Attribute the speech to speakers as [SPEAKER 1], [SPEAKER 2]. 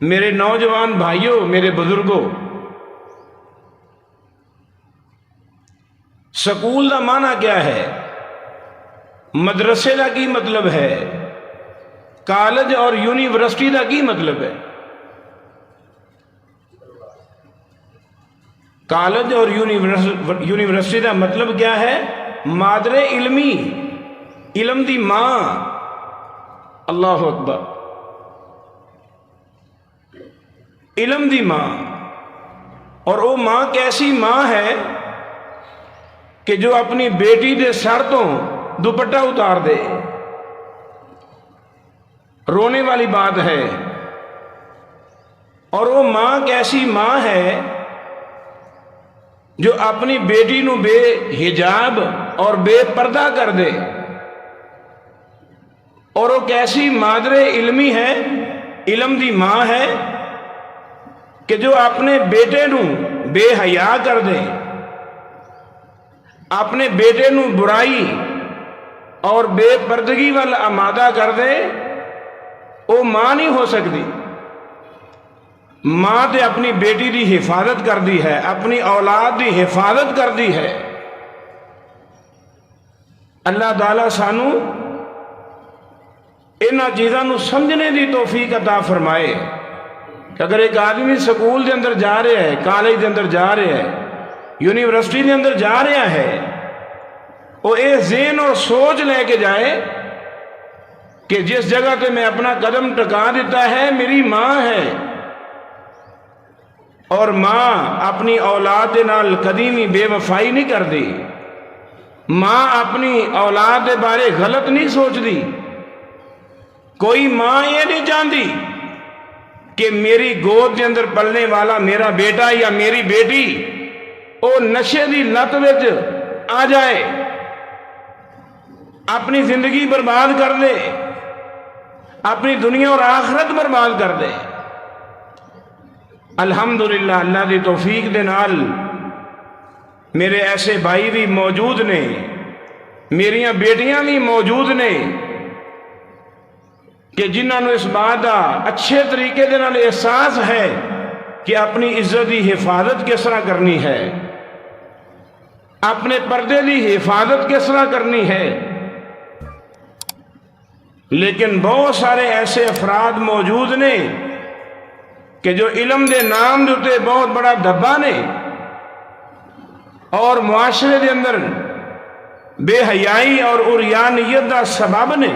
[SPEAKER 1] میرے نوجوان بھائیوں، میرے بزرگوں، سکول دا معنی کیا ہے؟ مدرسے دا کی مطلب ہے؟ کالج اور یونیورسٹی دا کی مطلب ہے؟ کالج اور یونیورسٹی دا مطلب کیا ہے؟ مادر علمی، علم دی ماں۔ اللہ اکبر، علم دی ماں۔ اور وہ ماں کیسی ماں ہے کہ جو اپنی بیٹی دے سر تو دوپٹہ اتار دے؟ رونے والی بات ہے۔ اور وہ ماں کیسی ماں ہے جو اپنی بیٹی نو بے حجاب اور بے پردہ کر دے؟ اور وہ کیسی مادر علمی ہے، علم دی ماں ہے کہ جو اپنے بیٹے نو بے حیا کر دے، اپنے بیٹے نو برائی اور بے پردگی وال آمادہ کر دے۔ وہ ماں نہیں ہو سکتی۔ ماں تے اپنی بیٹی دی حفاظت کر دی ہے، اپنی اولاد دی حفاظت کر دی ہے۔ اللہ تعالیٰ سانو انہاں چیزاں نو سمجھنے دی توفیق عطا فرمائے کہ اگر ایک آدمی سکول دے اندر جا رہا ہے، کالج دے اندر جا رہا ہے، یونیورسٹی دے اندر جا رہا ہے، وہ یہ ذہن اور سوچ لے کے جائے کہ جس جگہ تے میں اپنا قدم ٹکا دیتا ہے میری ماں ہے، اور ماں اپنی اولاد دے نال کدی بے وفائی نہیں کر دی۔ ماں اپنی اولاد دے بارے غلط نہیں سوچ دی۔ کوئی ماں یہ نہیں چاہتی کہ میری گود کے اندر پلنے والا میرا بیٹا یا میری بیٹی وہ نشے دی لت وچ آ جائے، اپنی زندگی برباد کر دے، اپنی دنیا اور آخرت برباد کر دے۔ الحمدللہ اللہ دی توفیق دے نال میرے ایسے بھائی بھی موجود نے، میریاں بیٹیاں بھی موجود نے کہ جنہاں نو اس بات دا اچھے طریقے دے نال احساس ہے کہ اپنی عزت دی حفاظت کس طرح کرنی ہے، اپنے پردے دی حفاظت کس طرح کرنی ہے۔ لیکن بہت سارے ایسے افراد موجود نے کہ جو علم دے نام دے اتے بہت بڑا دھبا نے اور معاشرے دے اندر بے حیائی اور عریانیت دا سبب نے۔